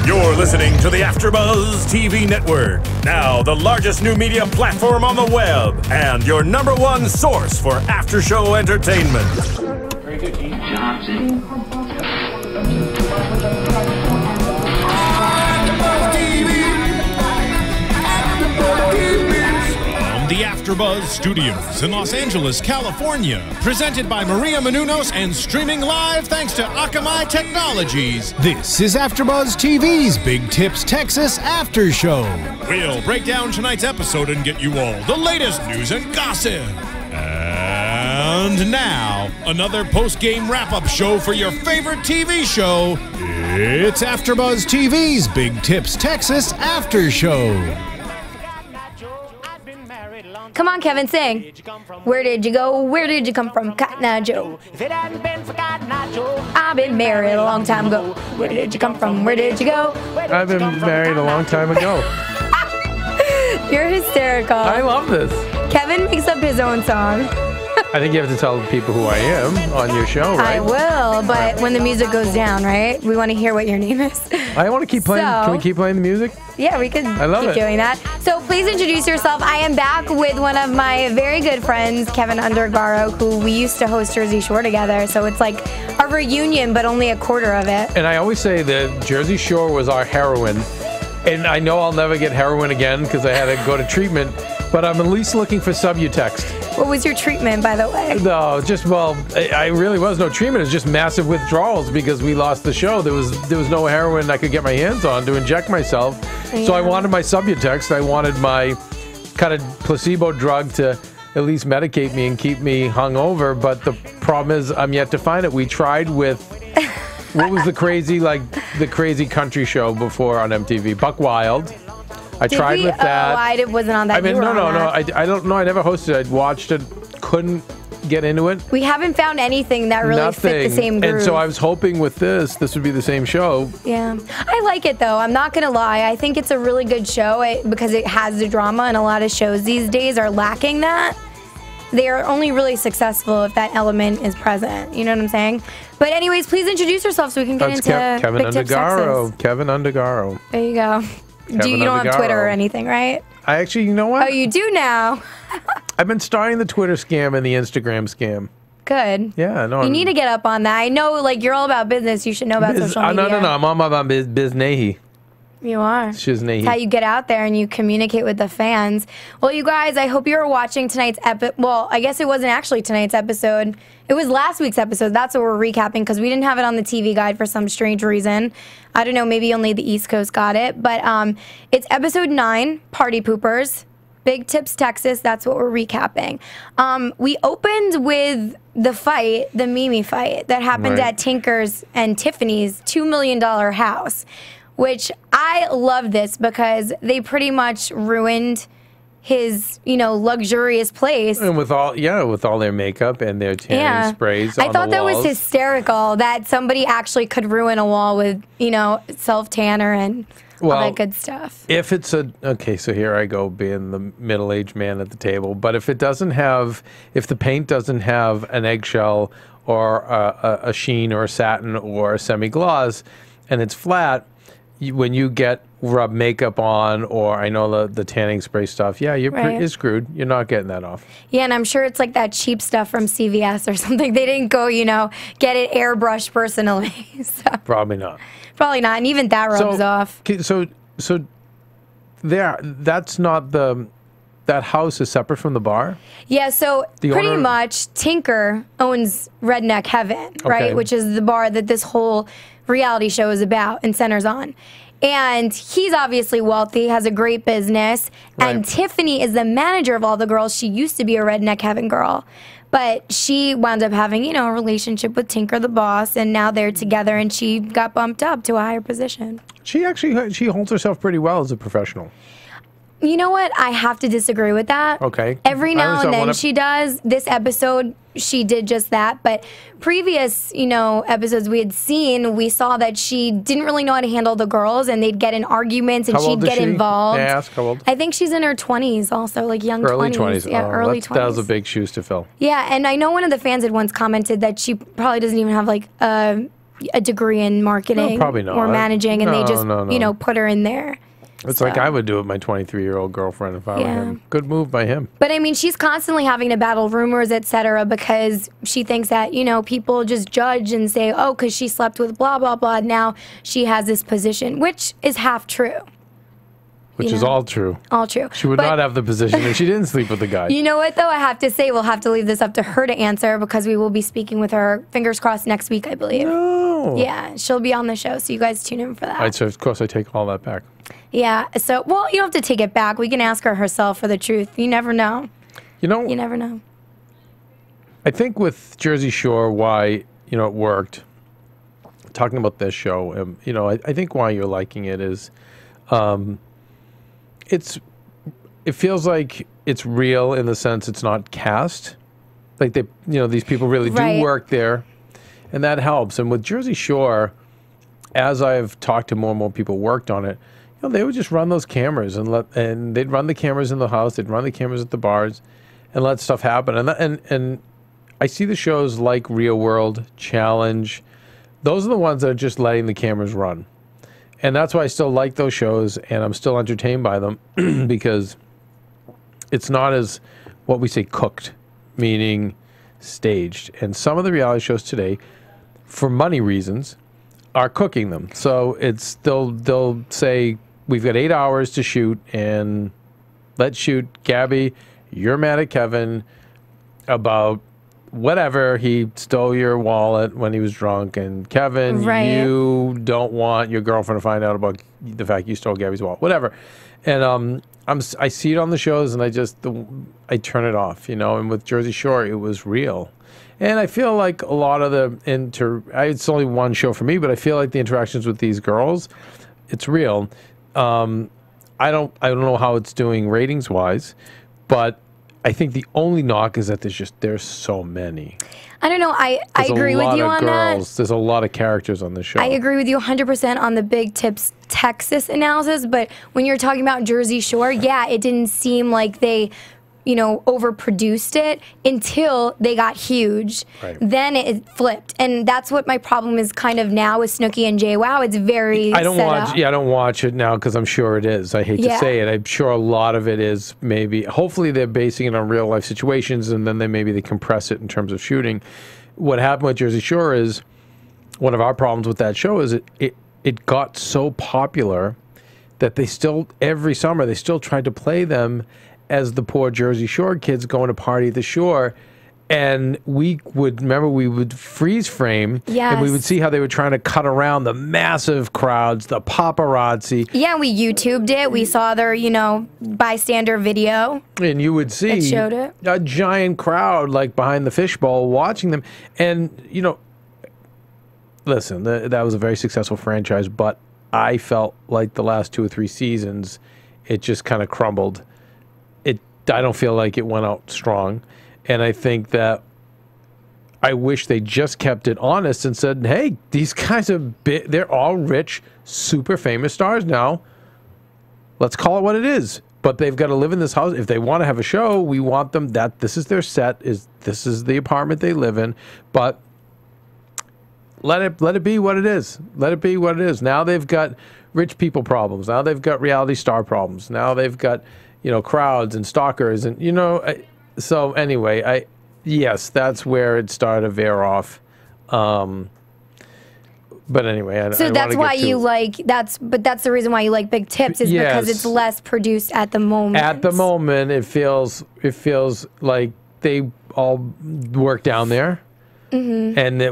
You're listening to the AfterBuzz TV network. Now the largest new media platform on the web and your #1 source for after-show entertainment. Very good, Keith. Johnson. The AfterBuzz Studios in Los Angeles, California. Presented by Maria Menounos and streaming live thanks to Akamai Technologies. This is AfterBuzz TV's Big Tips Texas After Show. We'll break down tonight's episode and get you all the latest news and gossip. And now, another post-game wrap-up show for your favorite TV show. It's AfterBuzz TV's Big Tips Texas After Show. Come on, Kevin, sing. Where did you go? Where did you come from, Cotton Eye Joe? If it hadn't been for Cotton Eye Joe, I've been married a long time ago. Where did you come from? Where did you go? I've been married a long time ago. You're hysterical. I love this. Kevin makes up his own song. I think you have to tell people who I am on your show, right? I will, but when the music goes down, right? We want to hear what your name is. I want to keep playing. Can we keep playing the music? Yeah, we could keep doing that. So please introduce yourself. I am back with one of my very good friends, Keven Undergaro, who we used to host Jersey Shore together. So it's like a reunion, but only a quarter of it. And I always say that Jersey Shore was our heroin. And I know I'll never get heroin again because I had to go to treatment. But I'm at least looking for Subutex. What was your treatment, by the way? No, I really was no treatment. It was just massive withdrawals because we lost the show. There was no heroin I could get my hands on to inject myself. Yeah. So I wanted my Subutex. I wanted my kind of placebo drug to at least medicate me and keep me hungover. But the problem is I'm yet to find it. We tried with, what was the crazy country show before on MTV? Buck Wild. I tried with that. Oh, I wasn't on that. I mean, no. I don't know. I never hosted it. I watched it. Couldn't get into it. We haven't found anything that really fit the same groove. And so I was hoping with this would be the same show. Yeah. I like it, though. I'm not going to lie. I think it's a really good show because it has the drama, and a lot of shows these days are lacking that. They are only really successful if that element is present. You know what I'm saying? But anyways, please introduce yourself so we can get into Keven Big Tips Undergaro. Texas. Keven Undergaro. There you go. You don't have Twitter or anything, right? I actually, you know what? Oh, you do now. I've been starting the Twitter scam and the Instagram scam. Good. Yeah, no. You need to get up on that. I know, like, you're all about business. You should know about social media. No. I'm all about biznahi. You are. Shiznahi. It's how you get out there and you communicate with the fans. Well, you guys, I hope you're watching tonight's episode. Well, I guess it wasn't actually tonight's episode. It was last week's episode. That's what we're recapping because we didn't have it on the TV guide for some strange reason. I don't know. Maybe only the East Coast got it. But it's episode 9, Party Poopers. Big Tips Texas. That's what we're recapping. We opened with the fight, the Mimi fight that happened at Tinker's and Tiffany's $2 million house. Which I love this because they pretty much ruined his, luxurious place. And with all their makeup and their tanning sprays on the walls. I thought that was hysterical that somebody actually could ruin a wall with, self-tanner and all that good stuff. If it's okay, so here I go being the middle-aged man at the table, but if the paint doesn't have an eggshell or a sheen or a satin or a semi-gloss and it's flat, when you get rub makeup on, or I know the tanning spray stuff, you're pretty screwed. You're not getting that off. Yeah, and I'm sure it's like that cheap stuff from CVS or something. They didn't go, get it airbrushed personally. So. Probably not. Probably not, and even that rubs off. So that's not that house is separate from the bar? Yeah, so pretty much Tinker owns Redneck Heaven, right? Which is the bar that this whole reality show is about and centers on. And he's obviously wealthy, has a great business. And Tiffany is the manager of all the girls. She used to be a Redneck Heaven girl. But she wound up having, a relationship with Tinker, the boss. And now they're together and she got bumped up to a higher position. She holds herself pretty well as a professional. You know what? I have to disagree with that. Okay. Every now and then she does. This episode, she did just that. But previous, episodes we had seen, we saw that she didn't really know how to handle the girls, and they'd get in arguments, and she'd get involved. May I ask how old? I think she's in her 20s also, like young 20s. Early 20s. Yeah, early 20s. That was a big shoes to fill. Yeah, and I know one of the fans had once commented that she probably doesn't even have, like, a a degree in marketing probably not. or managing, and they just No. you know, put her in there. It's like I would do with my 23-year-old girlfriend if I were him. Good move by him. But I mean, she's constantly having to battle rumors, etc., because she thinks that, you know, people just judge and say, oh, because she slept with blah, blah, blah. Now she has this position, which is half true. Which is all true. All true. She would not have the position if she didn't sleep with the guy. You know what, though? I have to say, we'll have to leave this up to her to answer because we will be speaking with her, fingers crossed, next week, I believe. No. Yeah, she'll be on the show, so you guys tune in for that. All right, so of course I take all that back. Yeah, so, well, you don't have to take it back. We can ask her herself for the truth. You never know. You know, You never know. I think with Jersey Shore, why, you know, it worked, talking about this show, you know, I think why you're liking it is it feels like it's real in the sense it's not cast. Like they, you know, these people really do work there, and that helps. And with Jersey Shore, as I've talked to more and more people who worked on it, you know, they would just run those cameras and they'd run the cameras in the house, they'd run the cameras at the bars, and let stuff happen. And I see the shows like Real World, Challenge. Those are the ones that are just letting the cameras run. And that's why I still like those shows, and I'm still entertained by them because it's not as, what we say, cooked, meaning staged. And some of the reality shows today, for money reasons, are cooking them. So it's they'll say, we've got 8 hours to shoot, and let's shoot. Gabby, you're mad at Kevin about whatever, he stole your wallet when he was drunk, and Kevin, you don't want your girlfriend to find out about the fact you stole Gabby's wallet, whatever. And I see it on the shows, and I turn it off, you know. And with Jersey Shore, it was real, and I feel like a lot of the it's only one show for me, but I feel like the interactions with these girls, it's real. I don't know how it's doing ratings wise, but I think the only knock is that there's so many. I don't know. I agree with you on that. There's a lot of characters on this show. I agree with you 100% on the Big Tips Texas analysis, but when you're talking about Jersey Shore, yeah, it didn't seem like they, you know, overproduced it until they got huge. Right. Then it flipped, and that's what my problem is kind of now with Snooki and JWoww. It's very I don't watch it now because I'm sure it is. I hate to say it. I'm sure a lot of it is hopefully they're basing it on real life situations, and then they compress it in terms of shooting. What happened with Jersey Shore is one of our problems with that show is it got so popular that they still, every summer, they still tried to play them as the poor Jersey Shore kids going to party at the shore. And we would freeze frame, and we would see how they were trying to cut around the massive crowds, the paparazzi. Yeah, we YouTubed it. We saw their, you know, bystander video. And you would see showed it. A giant crowd like behind the fishbowl watching them. And, you know, listen, that was a very successful franchise, but I felt like the last 2 or 3 seasons, it just kind of crumbled. I don't feel like it went out strong. And I think that I wish they just kept it honest and said, hey, these guys are they're all rich, super famous stars now. Let's call it what it is. But they've got to live in this house. If they want to have a show, we want them this is their set, this is the apartment they live in. But let it be what it is. Let it be what it is. Now they've got rich people problems. Now they've got reality star problems. Now they've got, you know, crowds and stalkers, and, you know, so anyway, yes, that's where it started to veer off. But anyway, so that's why you like that's the reason why you like Big Tips is because it's less produced at the moment. At the moment, it feels like they all work down there. Mm-hmm. And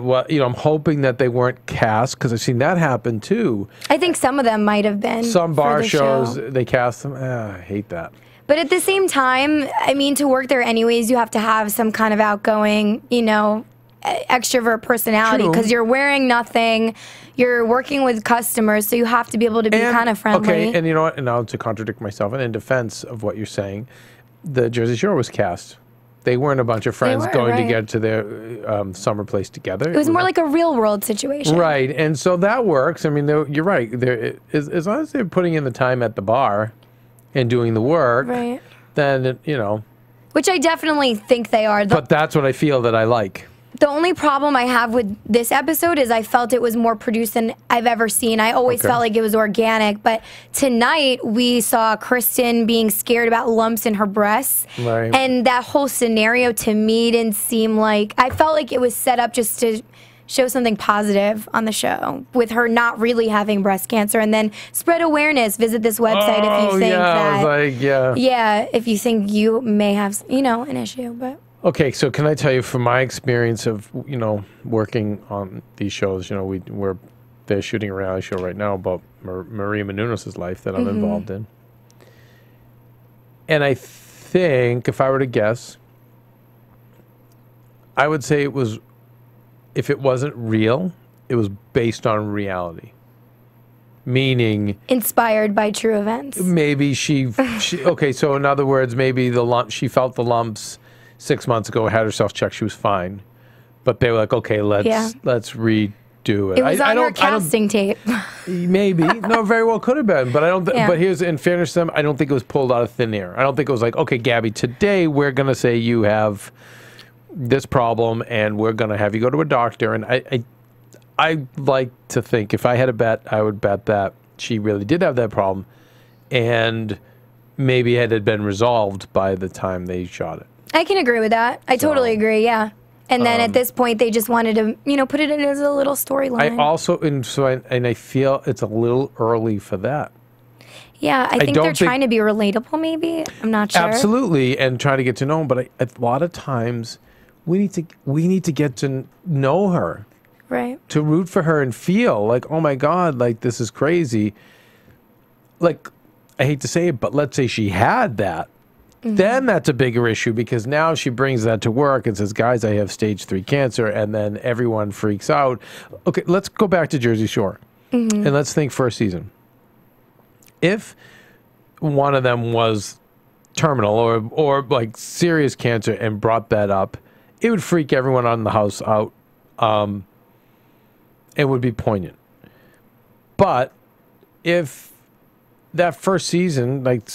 I'm hoping that they weren't cast, because I've seen that happen too. I think some of them might have been. Some bar shows, they cast them. I hate that. But at the same time, I mean, to work there anyways, you have to have some kind of outgoing, you know, extrovert personality, because you're wearing nothing. You're working with customers, so you have to be able to be kind of friendly. Okay, and you know what? And now to contradict myself, and in defense of what you're saying, the Jersey Shore was cast. They weren't a bunch of friends going to get to their summer place together. It was more like a real world situation. Right, and so that works. I mean, you're right. As long as they're putting in the time at the bar and doing the work, then, you know. Which I definitely think they are. But that's what I feel that I like. The only problem I have with this episode is I felt it was more produced than I've ever seen. I always felt like it was organic, but tonight we saw Kristen being scared about lumps in her breasts. Right. And that whole scenario to me didn't seem like, I felt like it was set up just to show something positive on the show with her not really having breast cancer, and then spread awareness. Visit this website if you think that. I was like, yeah, if you think you may have, an issue, but. Okay, so can I tell you from my experience of, working on these shows, they're shooting a reality show right now about Maria Menounos' life that I'm involved in. And I think, if I were to guess, I would say if it wasn't real, it was based on reality. Meaning... inspired by true events. Maybe she okay, so in other words, maybe she felt the lumps 6 months ago, had herself checked, she was fine. But they were like, okay, let's redo it. It was on her casting tape. Maybe. No, very well could have been. But I don't but here's, in fairness to them, I don't think it was pulled out of thin air. I don't think it was like, okay, Gabby, today we're gonna say you have this problem and we're gonna have you go to a doctor. And I like to think, if I had a bet, I would bet that she really did have that problem, and maybe it had been resolved by the time they shot it. I can agree with that. I totally agree, yeah. And then at this point, they just wanted to, put it in as a little storyline. I also, I feel it's a little early for that. Yeah, I think they're trying to be relatable, maybe. I'm not sure. Absolutely, and try to get to know them. But a lot of times, we need to get to know her. Right. To root for her and feel like, oh my God, like this is crazy. Like, I hate to say it, but let's say she had that. Then that's a bigger issue, because now she brings that to work and says, guys, I have stage 3 cancer, and then everyone freaks out. Okay, let's go back to Jersey Shore and let's think first season. If one of them was terminal or like serious cancer and brought that up, it would freak everyone on the house out. It would be poignant. But if that first season, like,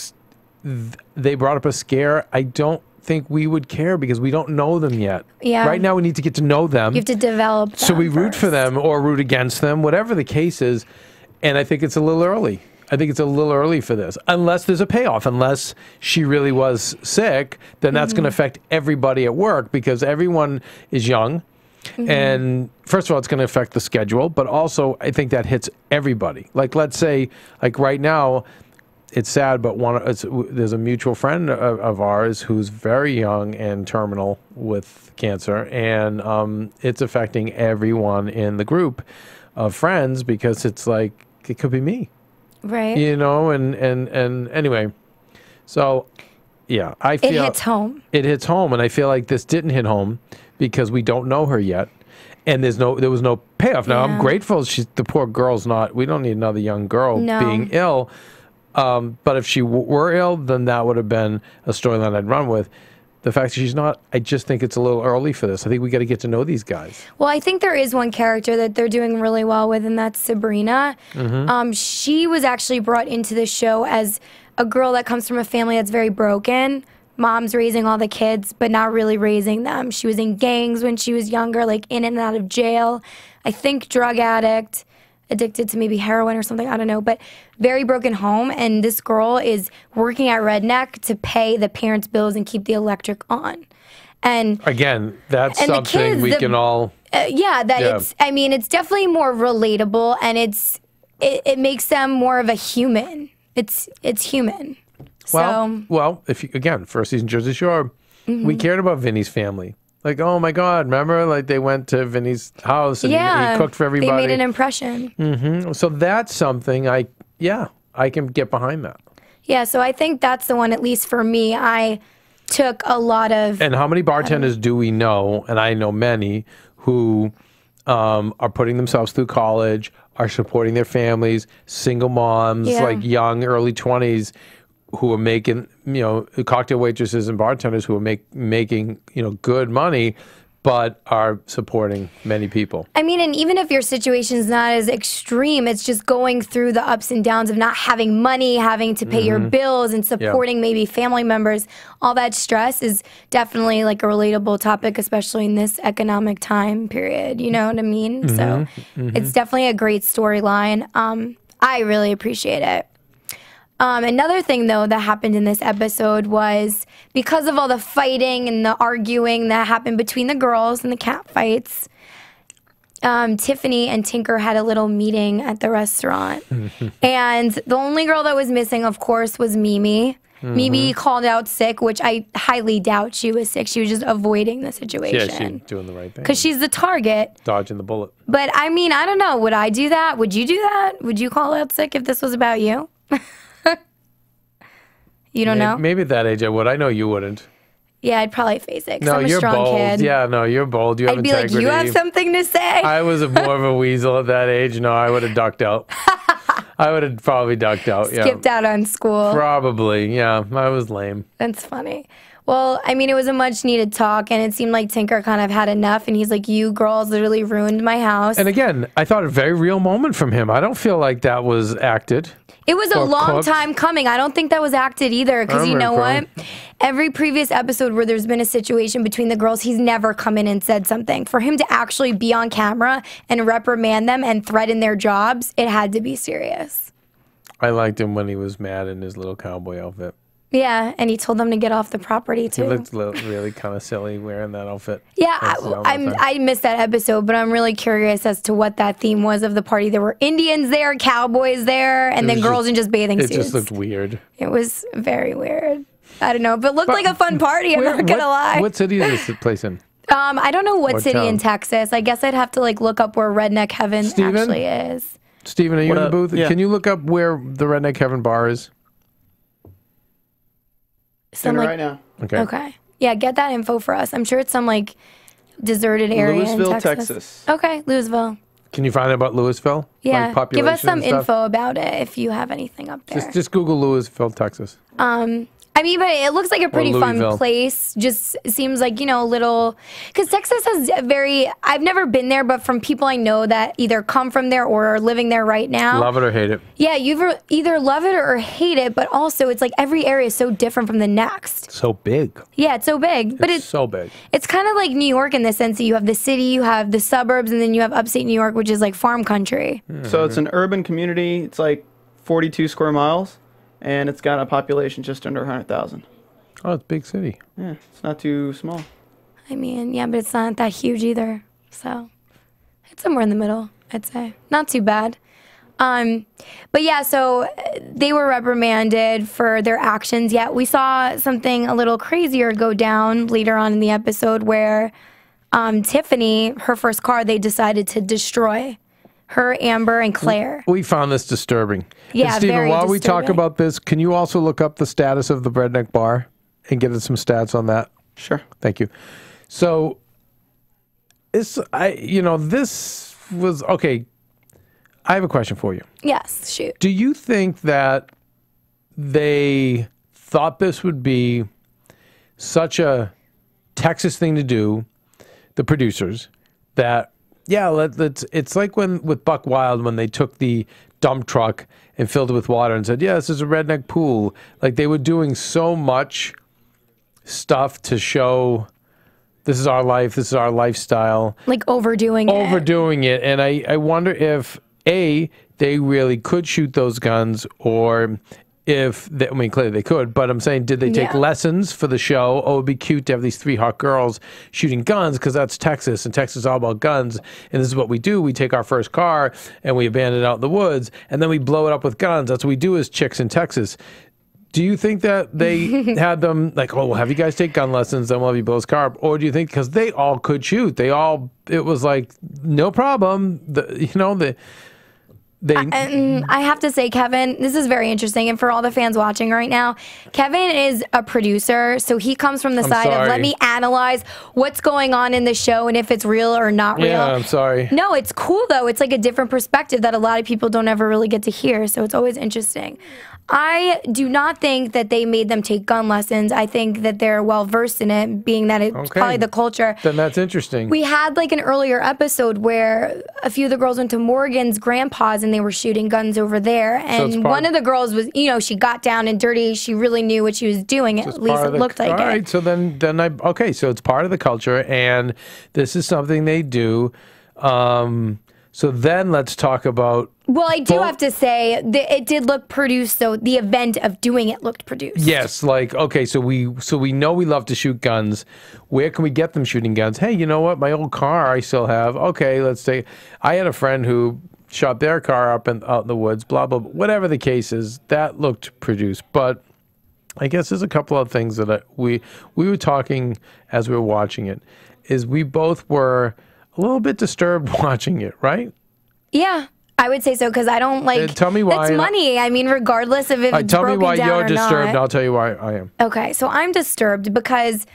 they brought up a scare, I don't think we would care, because we don't know them yet. Yeah. Right now we need to get to know them. You have to develop them so we root for them or root against them, whatever the case is. And I think it's a little early. I think it's a little early for this. Unless there's a payoff. Unless she really was sick, then that's going to affect everybody at work, because everyone is young. And first of all, it's going to affect the schedule, but also I think that hits everybody. Like, let's say, like right now, it's sad, but there's a mutual friend of ours who's very young and terminal with cancer, and it's affecting everyone in the group of friends, because it's like, it could be me. Right. And anyway, so yeah, I feel it hits home. It hits home, and I feel like this didn't hit home because we don't know her yet, and there was no payoff. Now I'm grateful the poor girl's not. We don't need another young girl being ill. But if she were ill, then that would have been a storyline I'd run with. The fact that she's not, I just think it's a little early for this. I think we got to get to know these guys. Well, I think there is one character that they're doing really well with, and that's Sabrina. She was actually brought into the show as a girl that comes from a family that's very broken. Mom's raising all the kids, but not really raising them. She was in gangs when she was younger, like in and out of jail. I think drug addict, addicted to maybe heroin or something, I don't know, but very broken home. And this girl is working at Redneck to pay the parents' bills and keep the electric on. And again, that's something we can all... it's, I mean, it's definitely more relatable, and it makes them more of a human. It's human. Well, if you, again, first season Jersey Shore, we cared about Vinny's family. Like, oh my God, remember? Like, they went to Vinny's house and he cooked for everybody. They made an impression. So that's something I can get behind that. Yeah, so I think that's the one, at least for me, I took a lot of... And how many bartenders do we know, and I know many, who are putting themselves through college, are supporting their families, single moms, like young, early 20s, who are making, cocktail waitresses and bartenders who are making, good money but are supporting many people. I mean, and even if your situation's not as extreme, it's just going through the ups and downs of not having money, having to pay your bills, and supporting maybe family members. All that stress is definitely like a relatable topic, especially in this economic time period. You know what I mean? So it's definitely a great storyline. I really appreciate it. Another thing, though, that happened in this episode was because of all the fighting and the arguing that happened between the girls and the cat fights, Tiffany and Tinker had a little meeting at the restaurant. And the only girl that was missing, of course, was Mimi. Mimi called out sick, which I highly doubt she was sick. She was just avoiding the situation. Yeah, she's doing the right thing. Because she's the target. Dodging the bullet. But, I mean, I don't know. Would I do that? Would you do that? Would you call out sick if this was about you? You don't know? Maybe at that age I would. I know you wouldn't. Yeah, I'd probably face it. 'Cause No, I'm a you're strong bold. kid. Yeah, no, you're bold. You have I'd be integrity. like, you have something to say? I was more of a weasel at that age. No, I would have ducked out. I would have probably ducked out. Skipped out on school. Probably. Yeah, I was lame. That's funny. Well, I mean, it was a much needed talk, and it seemed like Tinker kind of had enough, and he's like, you girls literally ruined my house. And again, I thought a very real moment from him. I don't feel like that was acted. It was a long time coming. I don't think that was acted either, because you know what? Every previous episode where there's been a situation between the girls, he's never come in and said something. For him to actually be on camera and reprimand them and threaten their jobs, it had to be serious. I liked him when he was mad in his little cowboy outfit. Yeah, and he told them to get off the property, too. He looked really kind of silly wearing that outfit. Yeah, I missed that episode, but I'm really curious as to what that theme was of the party. There were Indians there, cowboys there, and then girls in just bathing suits. It just looked weird. It was very weird. I don't know, but it looked like a fun party, I'm not going to lie. What city is this place in? I don't know what city in Texas. I guess I'd have to look up where Redneck Keven actually is. Steven, are you in the booth? Yeah. Can you look up where the Redneck Keven bar is? Right now. Okay. Yeah, get that info for us. I'm sure it's some deserted area Louisville, in Texas. Okay, Louisville. Can you find out about Louisville? Yeah, Like give us some population and stuff? info about it if you have anything up there. Just Google Louisville, Texas. I mean, but it looks like a pretty fun Louisville. place. Just seems like, a little... Because Texas has I've never been there, but from people I know that either come from there or are living there right now. Love it or hate it. Yeah, you either love it or hate it, but also it's like every area is so different from the next. So big. Yeah, it's so big. But it's so big. It's kind of like New York in the sense that you have the city, you have the suburbs, and then you have upstate New York, which is like farm country. So it's an urban community. It's like 42 square miles, and it's got a population just under 100,000. Oh, it's a big city. Yeah, it's not too small. I mean, yeah, but it's not that huge either. So it's somewhere in the middle, I'd say. Not too bad. But yeah, so they were reprimanded for their actions. Yet we saw something a little crazier go down later on in the episode where Tiffany, her first car, they decided to destroy. Her, Amber, and Claire. We found this disturbing. Yeah, and Stephen, very while we talk disturbing. about this, can you also look up the status of the Redneck Bar and get us some stats on that? Sure. Thank you. So, this was okay. I have a question for you. Yes, shoot. Do you think that they thought this would be such a Texas thing to do, the producers, that it's like with Buck Wild when they took the dump truck and filled it with water and said, yeah, this is a redneck pool. Like they were doing so much stuff to show this is our life, this is our lifestyle. Like overdoing it. And I wonder if, A, they really could shoot those guns, or if, clearly they could, but I'm saying, did they take lessons for the show? Oh, it'd be cute to have these three hot girls shooting guns because that's Texas, and Texas is all about guns, and this is what we do. We take our first car, and we abandon it out in the woods, and then we blow it up with guns. That's what we do as chicks in Texas. Do you think that they had them like, oh, we'll have you guys take gun lessons, then we'll have you blow his car up? Or do you think, because they all could shoot, it was like, no problem. I have to say, Keven, this is very interesting. And for all the fans watching right now, Keven is a producer. So he comes from the side of let me analyze what's going on in the show and if it's real or not real. Yeah, I'm sorry. No, it's cool, though. It's like a different perspective that a lot of people don't ever really get to hear. So it's always interesting. I do not think that they made them take gun lessons. I think that they're well versed in it, being that it's probably the culture. Then that's interesting. We had like an earlier episode where a few of the girls went to Morgan's grandpa's and they were shooting guns over there. And one of the girls was, you know, she got down and dirty. She really knew what she was doing. At least it looked like it. All right, so so it's part of the culture, and this is something they do. So then let's talk about. Well, I do have to say that it did look produced, so the event of doing it looked produced. Yes, like, okay, so we know we love to shoot guns. Where can we get them shooting guns? Hey, you know what? My old car I still have. Okay, let's say I had a friend who shot their car out in the woods, blah, blah, blah. Whatever the case is, that looked produced. But I guess there's a couple of things that we were talking as we were watching it, is we both were a little bit disturbed watching it, right? Yeah, I would say so, because I don't like. Tell me why. It's money. I mean, regardless of if it's tell me broken why down you're or disturbed. not. I'll tell you why I am. Okay, so I'm disturbed because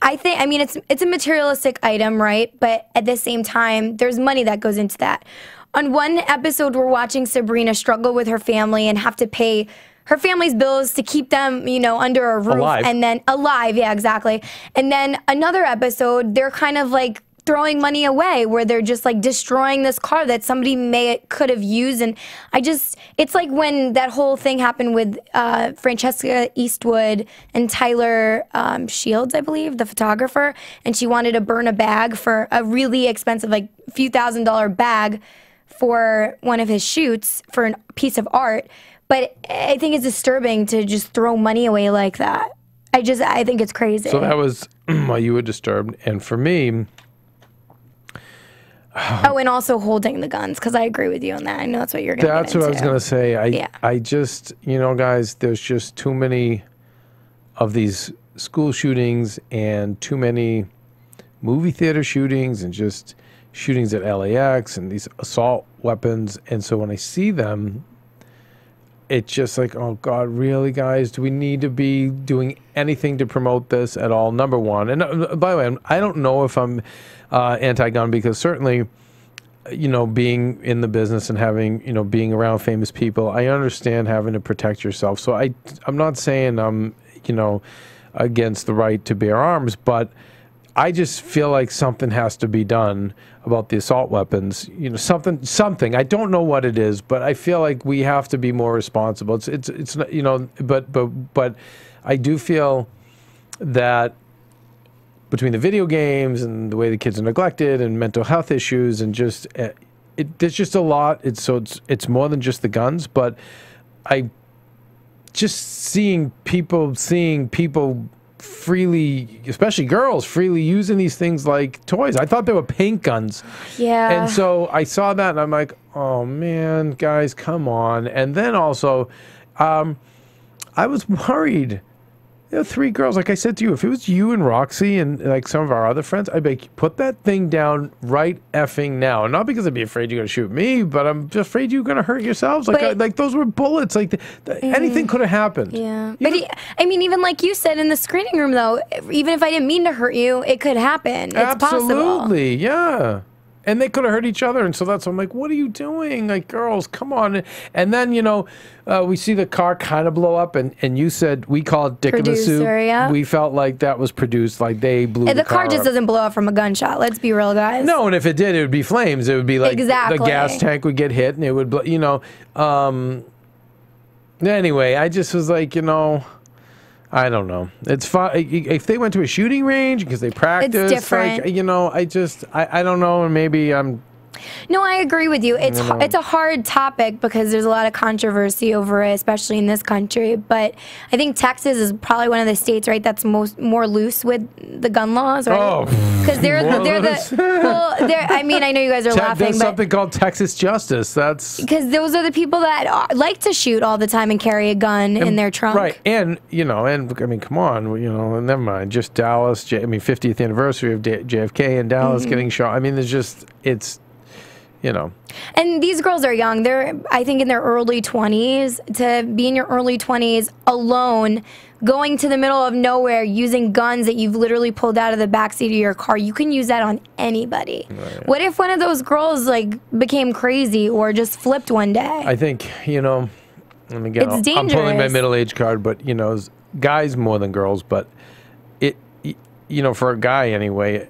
I mean, it's a materialistic item, right? But at the same time, there's money that goes into that. On one episode, we're watching Sabrina struggle with her family and have to pay her family's bills to keep them, you know, under a roof. Alive. And then alive, yeah, exactly. And then another episode, they're kind of like throwing money away, where they're just like destroying this car that somebody could have used. And it's like when that whole thing happened with Francesca Eastwood and Tyler Shields, I believe, the photographer, and she wanted to burn a bag for a really expensive, like few $1,000 bag for one of his shoots for a piece of art. But I think it's disturbing to just throw money away like that. I think it's crazy. So that was why you were disturbed. And for me. Oh, and also holding the guns, because I agree with you on that. I know that's what you're going to That's what I was going to say. I just, you know, guys, there's just too many of these school shootings and too many movie theater shootings and just shootings at LAX and these assault weapons. And so when I see them, it's just like, oh, God, really, guys? Do we need to be doing anything to promote this at all? Number one. And by the way, I don't know if I'm anti-gun, because certainly, you know, being in the business and having, you know, being around famous people, I understand having to protect yourself. So I'm not saying I'm, you know, against the right to bear arms, but I just feel like something has to be done about the assault weapons. You know, something. I don't know what it is, but I feel like we have to be more responsible. It's not, you know, but I do feel that between the video games and the way the kids are neglected and mental health issues and just there's just a lot. It's more than just the guns, but I just seeing people freely, especially girls, freely using these things like toys. I thought they were paint guns. Yeah. And so I saw that and I'm like, oh man, guys, come on. And then also, I was worried. There were 3 girls, like I said to you, if it was you and Roxy and like some of our other friends, I'd be like, put that thing down right effing now. And not because I'd be afraid you're going to shoot me, but I'm just afraid you're going to hurt yourselves. Like those were bullets. Like anything could have happened. Yeah. But I mean, even like you said in the screening room, though, even if I didn't mean to hurt you, it could happen. It's Absolutely, possible. Yeah. And they could have hurt each other. And so that's why I'm like, what are you doing? Like, girls, come on. And then, you know, we see the car kind of blow up. And you said we call it dick in the soup. Yeah. We felt like that was produced, like they blew the car car just up. Doesn't blow up from a gunshot. Let's be real, guys. No, and if it did, it would be flames. It would be like exactly. The gas tank would get hit and it would blow, you know. Anyway, I just was like, you know, I don't know. It's fun if they went to a shooting range because they practiced. It's different. Like, you know, I don't know. And maybe I'm. No, I agree with you. It's a hard topic because there's a lot of controversy over it, especially in this country. But I think Texas is probably one of the states, right, that's more loose with the gun laws, right? Oh, because they're I mean, I know you guys are laughing, there's but something called Texas Justice. That's because those are the people that like to shoot all the time and carry a gun in their trunk, right? And you know, and I mean, come on, you know, never mind. Just Dallas. 50th anniversary of JFK in Dallas getting shot. I mean, there's just you know. And these girls are young. They're, I think, in their early 20s. To be in your early 20s alone, going to the middle of nowhere, using guns that you've literally pulled out of the backseat of your car, you can use that on anybody. Right. What if one of those girls like became crazy or just flipped one day? I think, you know, and again, it's dangerous. I'm pulling my middle-age card, but, you know, guys more than girls, but it, you know, for a guy anyway,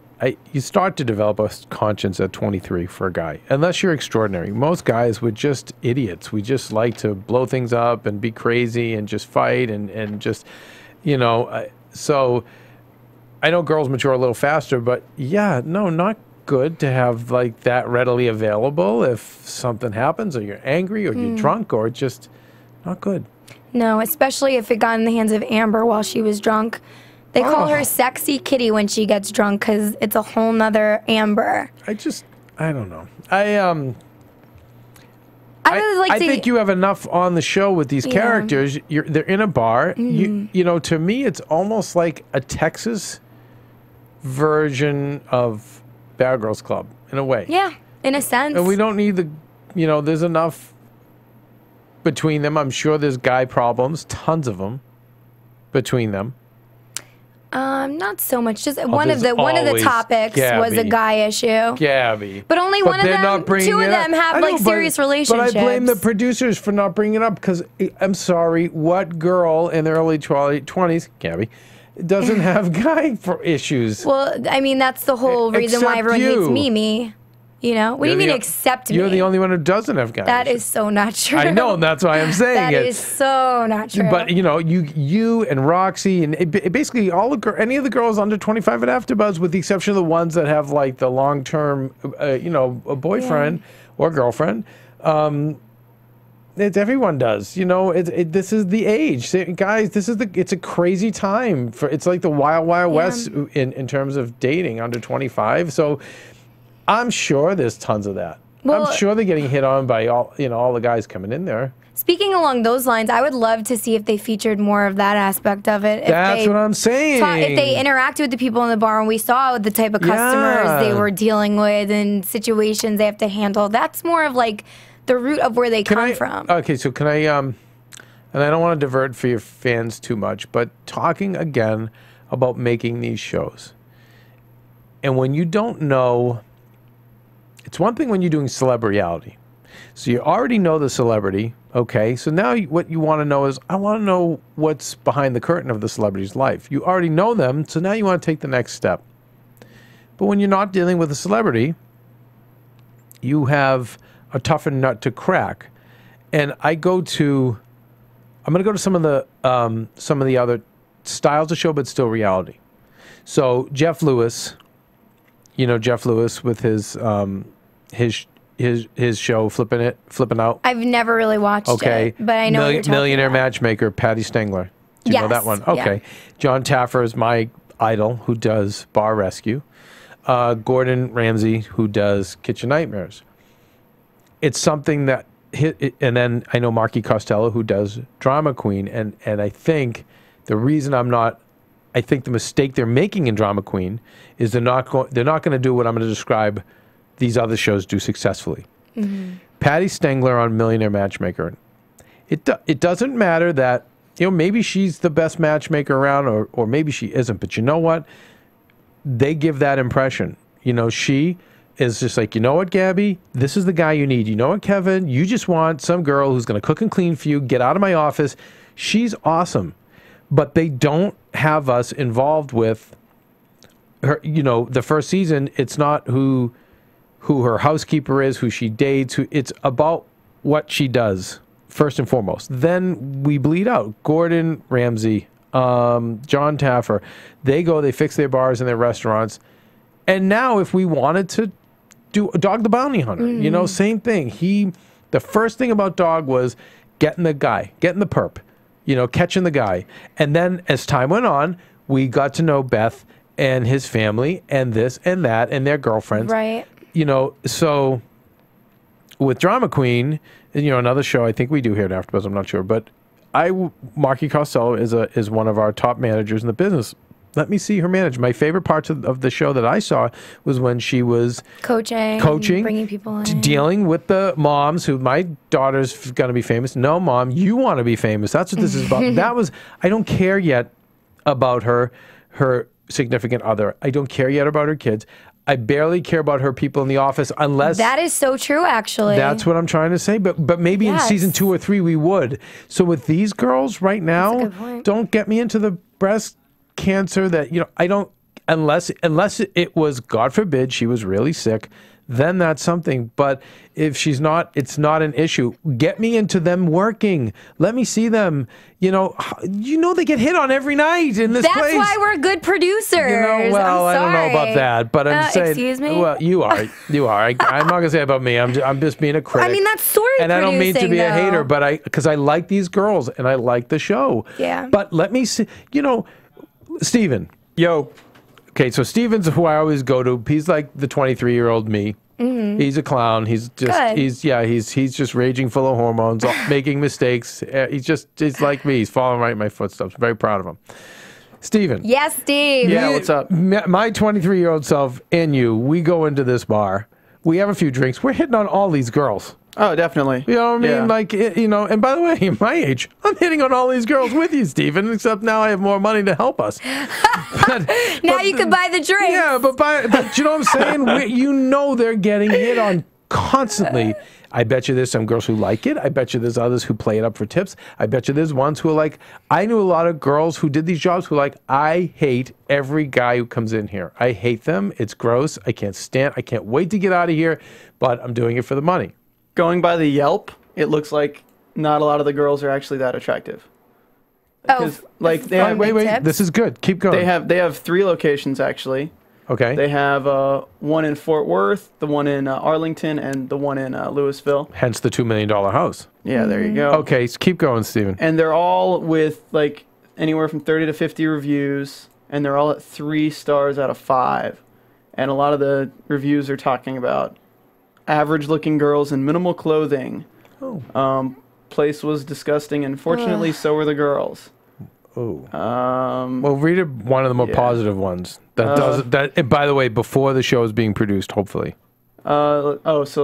you start to develop a conscience at 23 for a guy, unless you're extraordinary. Most guys were just idiots. We just like to blow things up and be crazy and just fight and just, you know. So I know girls mature a little faster, but yeah, no, not good to have like that readily available if something happens or you're angry or you're drunk or just not good. No, especially if it got in the hands of Amber while she was drunk. They call her Sexy Kitty when she gets drunk because it's a whole nother Amber. I don't know. I think you have enough on the show with these characters. They're in a bar. You know, to me, it's almost like a Texas version of Bad Girls Club in a way. Yeah, in a sense. And we don't need you know, there's enough between them. I'm sure there's guy problems, tons of them between them. Not so much. Just one of the topics was a guy issue. Gabby. But only one of them, two of them have like serious relationships. But I blame the producers for not bringing it up because I'm sorry, what girl in the early 20s, Gabby, doesn't have guy issues? Well, I mean, that's the whole reason why everyone hates Mimi. You know? What do you mean accept me? You're the only one who doesn't have guys. That is so not true. I know, and that's why I'm saying That is so not true. But, you know, you and Roxy and basically any of the girls under 25 at AfterBuzz, with the exception of the ones that have, like, the long-term, you know, a boyfriend or girlfriend, everyone does. You know, this is the age. Guys, it's a crazy time. It's like the Wild Wild West in terms of dating under 25. So I'm sure there's tons of that. Well, I'm sure they're getting hit on by all the guys coming in there. Speaking along those lines, I would love to see if they featured more of that aspect of it. That's what I'm saying. If they interacted with the people in the bar and we saw the type of customers they were dealing with and situations they have to handle, that's more of like the root of where they come from. Okay, so can I, and I don't want to divert for your fans too much, but talking again about making these shows. And when you don't know, it's one thing when you're doing celebrity reality. So you already know the celebrity, okay? So now what you want to know is, I want to know what's behind the curtain of the celebrity's life. You already know them, so now you want to take the next step. But when you're not dealing with a celebrity, you have a tougher nut to crack. And I'm going to go to some of the other styles of show, but still reality. So Jeff Lewis, you know Jeff Lewis with his show Flipping Out. I've never really watched it, but I know what you're talking Millionaire about. Matchmaker, Patty Stengler. Do you know that one? Okay. Yeah. John Taffer is my idol, who does Bar Rescue. Gordon Ramsay, who does Kitchen Nightmares. It's something that and then I know Marky Costello, who does Drama Queen, and I think the reason I think the mistake they're making in Drama Queen is they're not going to do what I'm going to describe these other shows do successfully. Patty Stengler on Millionaire Matchmaker. It doesn't matter that, you know, maybe she's the best matchmaker around or maybe she isn't, but you know what? They give that impression. You know, she is just like, you know what, Gabby? This is the guy you need. You know what, Kevin? You just want some girl who's going to cook and clean for you, get out of my office. She's awesome. But they don't have us involved with her. You know, the first season, it's not who her housekeeper is, who she dates. It's about what she does, first and foremost. Then we bleed out. Gordon Ramsay, John Taffer, they fix their bars and their restaurants. And now if we wanted to do Dog the Bounty Hunter, you know, same thing. The first thing about Dog was getting the perp. You know, catching the guy. And then as time went on, we got to know Beth and his family and this and that and their girlfriends. Right. You know, so with Drama Queen, you know, another show I think we do here at AfterBuzz, I'm not sure, but Marky Costello is one of our top managers in the business. Let me see her manage. My favorite parts of the show that I saw was when she was coaching, bringing people in, dealing with the moms who, my daughter's going to be famous. No, Mom, you want to be famous. That's what this is about. I don't care yet about her significant other. I don't care yet about her kids. I barely care about her people in the office unless... That is so true, actually. That's what I'm trying to say. But maybe in season 2 or 3 we would. So with these girls right now, don't get me into the breast cancer that, I don't... Unless it was, God forbid, she was really sick, then that's something. But if she's not, it's not an issue. Get me into them working. Let me see them. They get hit on every night in this place. That's why we're good producers. Well, I don't know about that, but I'm saying. Excuse me? Well, you are. I'm not gonna say about me. I'm just being a critic. I mean, that's story and producing, I don't mean to be a hater, but because I like these girls and I like the show. Yeah. But let me see. Steven. Yo. Okay, so Steven's who I always go to. He's like the 23-year-old me. Mm-hmm. He's a clown. He's just he's just raging, full of hormones, making mistakes. He's like me. He's following right in my footsteps. I'm very proud of him. Steven. Yes, Steve. Yeah, what's up? My 23-year-old self and you, we go into this bar. We have a few drinks. We're hitting on all these girls. Oh, definitely. You know what I mean? Yeah. And by the way, my age, I'm hitting on all these girls with you, Steven, except now I have more money to help us. Now you can buy the drink. Yeah, but you know what I'm saying? They're getting hit on constantly. I bet you there's some girls who like it. I bet you there's others who play it up for tips. I bet you there's ones who are like, I knew a lot of girls who did these jobs who are like, I hate every guy who comes in here. I hate them. It's gross. I can't wait to get out of here, but I'm doing it for the money. Going by the Yelp, it looks like not a lot of the girls are actually that attractive. Wait, this is good. Keep going. They have 3 locations actually. Okay. They have one in Fort Worth, the one in Arlington, and the one in Louisville. Hence the $2 million house. Yeah, there you go. Okay, so keep going, Steven. And they're all with like anywhere from 30 to 50 reviews, and they're all at 3 stars out of 5. And a lot of the reviews are talking about average-looking girls in minimal clothing. Place was disgusting, and fortunately, so were the girls. Oh. Well, read one of the more positive ones. And by the way, before the show is being produced, hopefully. Let's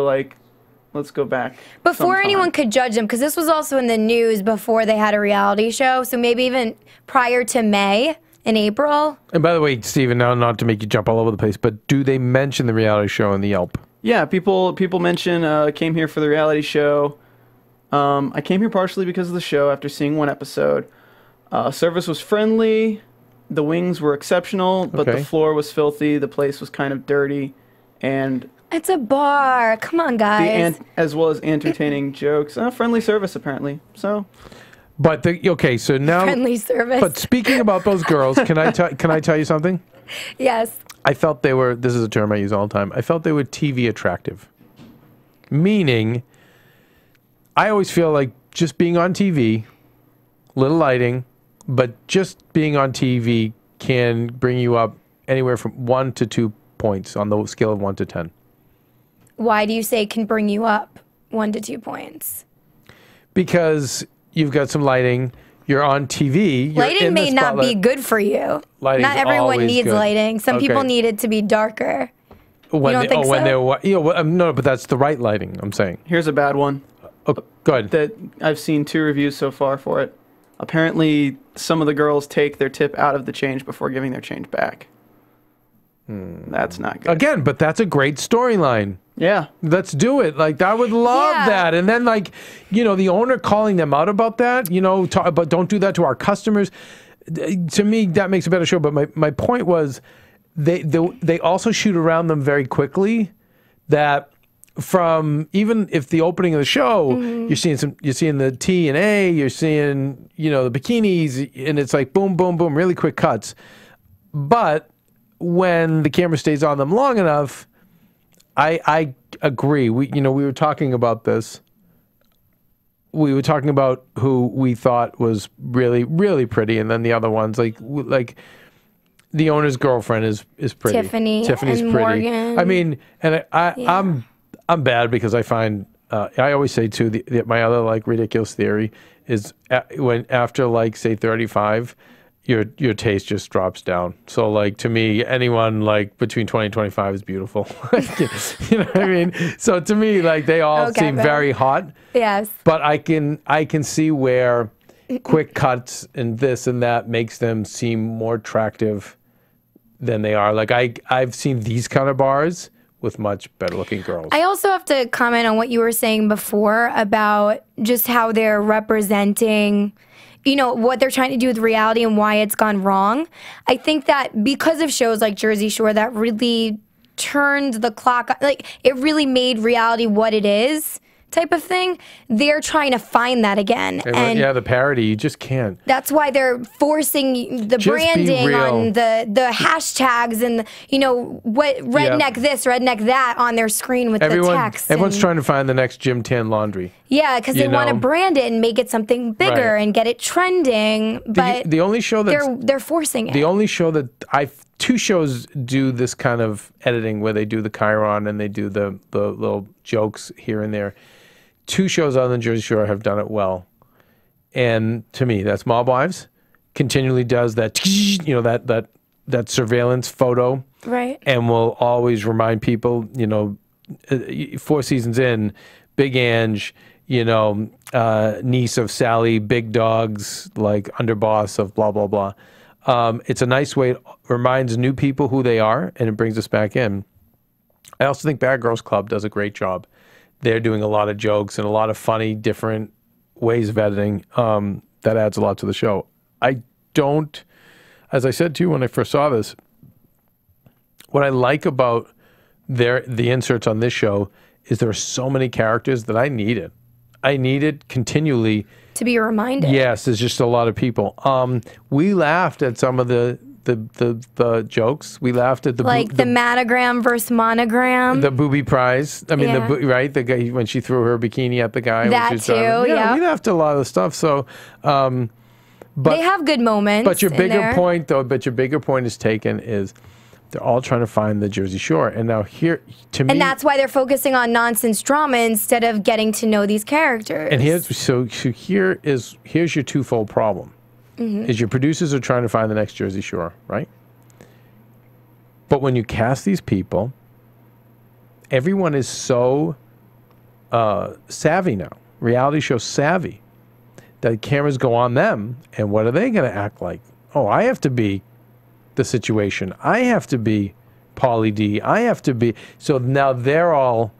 go back. Before anyone could judge them, because this was also in the news before they had a reality show, so maybe even prior to May. In April. And by the way, Steven, now not to make you jump all over the place, but do they mention the reality show in the Yelp? Yeah, people mention came here for the reality show. I came here partially because of the show after seeing 1 episode. Service was friendly. The wings were exceptional, but the floor was filthy. The place was kind of dirty. And it's a bar. Come on, guys. As well as entertaining jokes. Friendly service, apparently. So... But so now friendly service. But speaking about those girls, can I tell you something? Yes. I felt they were. This is a term I use all the time. I felt they were TV attractive. Meaning, I always feel like just being on TV, little lighting, but just being on TV can bring you up anywhere from 1 to 2 points on the scale of 1 to 10. Why do you say can bring you up 1 to 2 points? Because you've got some lighting. You're on TV. Lighting may not be good for you. Not everyone needs lighting. Some people need it to be darker. You don't think so? No, but that's the right lighting, I'm saying. Here's a bad one. Oh, go ahead. That I've seen 2 reviews so far for it. Apparently, some of the girls take their tip out of the change before giving their change back. That's not good. Again, but that's a great storyline. Yeah. Let's do it. Like, I would love that. And then, the owner calling them out about that, but don't do that to our customers. To me, that makes a better show. But my point was, they also shoot around them very quickly. That from even if the opening of the show, you're seeing the T and A, you're seeing the bikinis, and it's like boom, boom, boom, really quick cuts. But when the camera stays on them long enough, I agree. We were talking about this. We were talking about who we thought was really, really pretty, and then the other ones, like the owner's girlfriend is pretty. Tiffany's and pretty. Morgan. I mean, and I'm bad because I find I always say too my other ridiculous theory is when after say 35, your taste just drops down. So like to me, anyone like between 20 and 25 is beautiful. You know what I mean? So to me, like they all seem very hot. Yes. But I can see where quick cuts and this and that makes them seem more attractive than they are. Like I've seen these kind of bars with much better looking girls. I also have to comment on what you were saying before about just how they're representing, you know, what they're trying to do with reality and why it's gone wrong. I think that because of shows like Jersey Shore that really turned the clock, like it really made reality what it is type of thing, they're trying to find that again. And yeah, the parody, you just can't. That's why they're forcing the branding on the hashtags and, you know, what redneck this, redneck that on their screen with the text. Everyone's trying to find the next Jim Tan Laundry. Yeah, because they want to brand it and make it something bigger and get it trending. But the only show that they're forcing it. The only show that two shows do this kind of editing where they do the chyron and they do the little jokes here and there. Two shows other than Jersey Shore have done it well. And to me, that's Mob Wives. Continually does that, you know, that surveillance photo. Right. And will always remind people, you know, 4 seasons in, Big Ange, you know, niece of Sally, big dogs, like underboss of blah, blah, blah. It's a nice way. It reminds new people who they are, and it brings us back in. I also think Bad Girls Club does a great job. They're doing a lot of jokes and a lot of funny, different ways of editing. That adds a lot to the show. I don't, as I said to you when I first saw this, what I like about the inserts on this show is there are so many characters that I needed. I needed continually to be reminded. Yes, there's just a lot of people. We laughed at some of the jokes. We laughed at the manogram versus monogram. The booby prize. I mean, the guy when she threw her bikini at the guy. That too. Yeah, we laughed at a lot of the stuff. So, but they have good moments. But your bigger point, though, is taken is they're all trying to find the Jersey Shore, and now here to me, and that's why they're focusing on nonsense drama instead of getting to know these characters. And here's your twofold problem. Is your producers are trying to find the next Jersey Shore, right? But when you cast these people, everyone is so savvy now, reality show savvy, that cameras go on them, and what are they going to act like? Oh, I have to be the situation. I have to be Pauly D. I have to be. So now they're all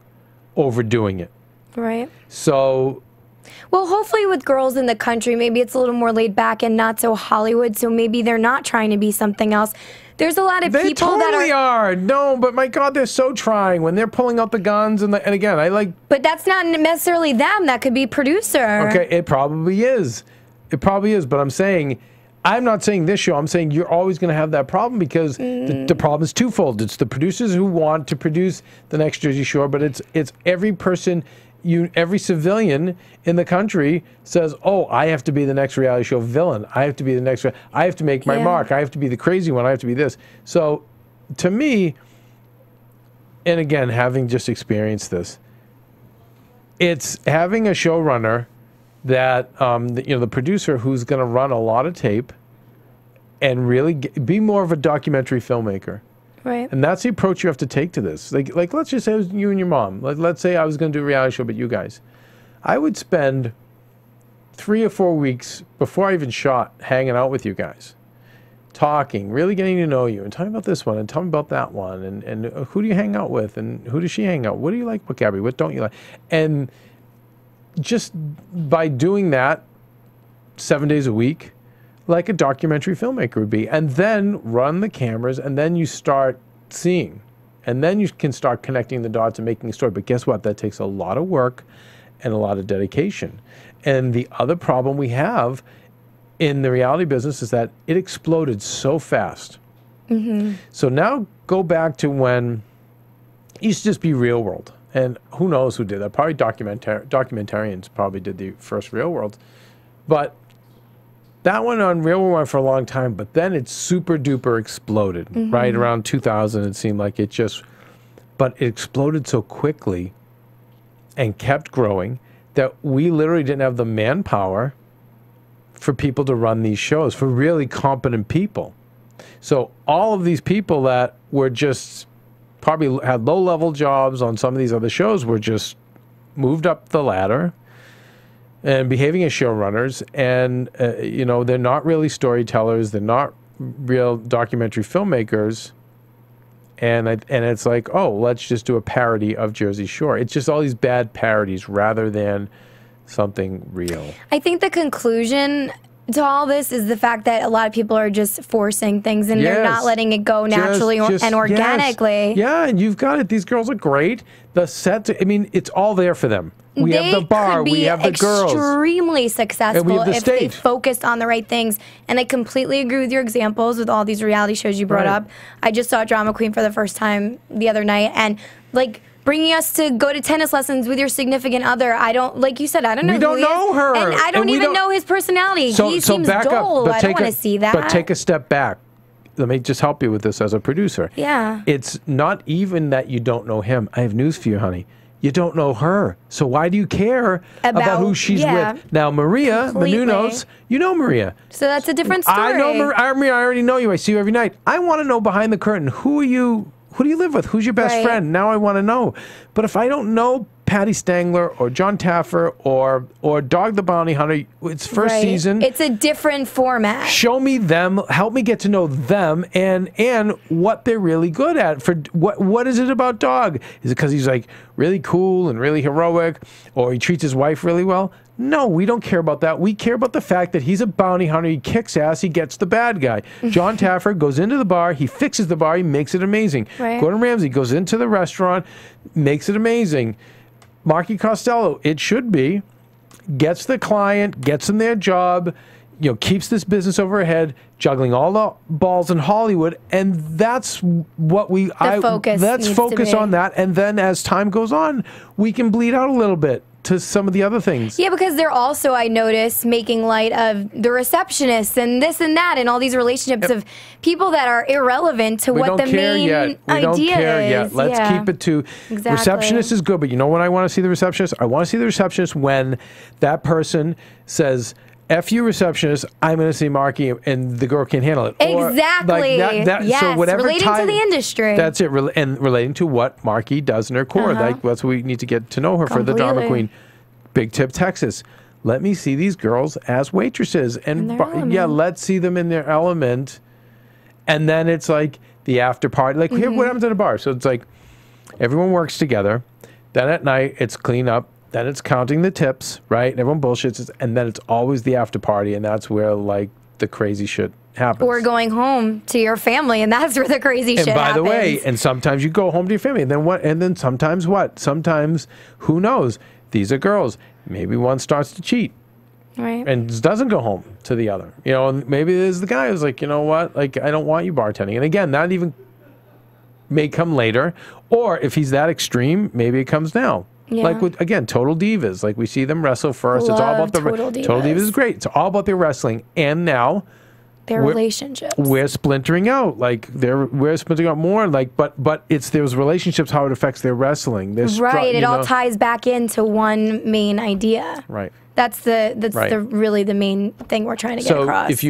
overdoing it. Right. So... Well, hopefully with Girls in the Country, maybe it's a little more laid back and not so Hollywood, so maybe they're not trying to be something else. There's a lot of people that are. No, but my God, they're so trying when they're pulling out the guns and again, I like. But that's not necessarily them. That could be producer. Okay, it probably is. It probably is. But I'm not saying this show. I'm saying you're always going to have that problem because the problem is twofold. It's the producers who want to produce the next Jersey Shore, but it's every person. Every civilian in the country says, oh, I have to be the next reality show villain. I have to be the next, I have to make my mark. I have to be the crazy one. I have to be this. So to me, and again, having just experienced this, it's having a showrunner that, the producer who's going to run a lot of tape and really be more of a documentary filmmaker. Right. And that's the approach you have to take to this. Like let's just say it was you and your mom. Let's say I was going to do a reality show, but you guys. I would spend 3 or 4 weeks before I even shot hanging out with you guys, talking, really getting to know you, and talking about this one, and tell me about that one, and who do you hang out with, and who does she hang out with? What do you like with Gabby? What don't you like? And just by doing that 7 days a week, like a documentary filmmaker would be, and then run the cameras, and then you start seeing, and then you can start connecting the dots and making a story. But guess what? That takes a lot of work and a lot of dedication. And the other problem we have in the reality business is that it exploded so fast. So now go back to when it used to just be Real World, and who knows who did that? Probably documentarians probably did the first Real World, but that went on Real World for a long time, but then it super duper exploded. Right around 2000, it seemed like but it exploded so quickly and kept growing that we literally didn't have the manpower for people to run these shows, for really competent people. So all of these people that were just probably had low-level jobs on some of these other shows were just moved up the ladder and behaving as showrunners. And, you know, they're not really storytellers. They're not real documentary filmmakers. And it's like, oh, let's just do a parody of Jersey Shore. It's just all these bad parodies rather than something real. I think the conclusion to all this is the fact that a lot of people are just forcing things and they're not letting it go naturally and organically. Yes. Yeah, and you've got it. These girls are great. The set, I mean, it's all there for them. We have the bar, we have the girls. They could be extremely successful if they stage. focused on the right things. And I completely agree with your examples with all these reality shows you brought up. I just saw Drama Queen for the first time the other night, and like bringing us to go to tennis lessons with your significant other. I don't, like you said, I don't know. We don't know her, and I don't even know his personality. He seems back dull. Up, I don't want to see that. But take a step back. Let me just help you with this as a producer. Yeah. It's not even that you don't know him. I have news for you, honey. You don't know her. So why do you care about who she's with? Now, Maria Menounos, you know Maria. So that's a different story. I know Maria. I already know you. I see you every night. I want to know behind the curtain. Who are you? Who do you live with? Who's your best friend? Now I want to know. But if I don't know Patty Stangler or John Taffer or Dog the Bounty Hunter, it's first season. It's a different format. Show me them. Help me get to know them and what they're really good at. For what is it about Dog? Is it because he's like really cool and really heroic, or he treats his wife really well? No, we don't care about that. We care about the fact that he's a bounty hunter. He kicks ass. He gets the bad guy. John Taffer goes into the bar. He fixes the bar. He makes it amazing. Gordon Ramsay goes into the restaurant, makes it amazing. Marky Costello, it should be, gets the client, gets them their job, you know, keeps this business overhead, juggling all the balls in Hollywood, and that's what let's focus on that, and then as time goes on, we can bleed out a little bit to some of the other things. Yeah, because they're also, I notice, making light of the receptionists and this and that and all these relationships of people that are irrelevant to what the main idea is. We don't care yet. Let's keep it to receptionist is good, but you know when I want to see the receptionist? I want to see the receptionist when that person says, F you receptionist, I'm going to see Marky, and the girl can't handle it. Exactly. Yes, so whatever relating to the industry. That's it, and relating to what Marky does in her core. That's what we need to get to know her for the Drama Queen. Big tip, Texas. Let me see these girls as waitresses. And let's see them in their element. And then it's like the after party. Like, here, what happens at a bar? So it's like everyone works together. Then at night, it's clean up. Then it's counting the tips, right? And everyone bullshits. And then it's always the after party. And that's where, like, the crazy shit happens. Or going home to your family, and that's where the crazy shit happens. And by the way, and sometimes you go home to your family. And then what? And then sometimes what? Sometimes, who knows? These are girls. Maybe one starts to cheat. Right. And doesn't go home to the other. You know, and maybe there's the guy who's like, you know what? Like, I don't want you bartending. And again, that even may come later. Or if he's that extreme, maybe it comes now. Yeah. Like with, again, Total Divas. Like we see them wrestle first. It's all about the Total Divas is great. It's all about their wrestling. And now their relationships. We're splintering out. Like we're splintering out more. Like but it's those relationships, how it affects their wrestling. Right. It all ties back into one main idea. Right. That's really the main thing we're trying to get across.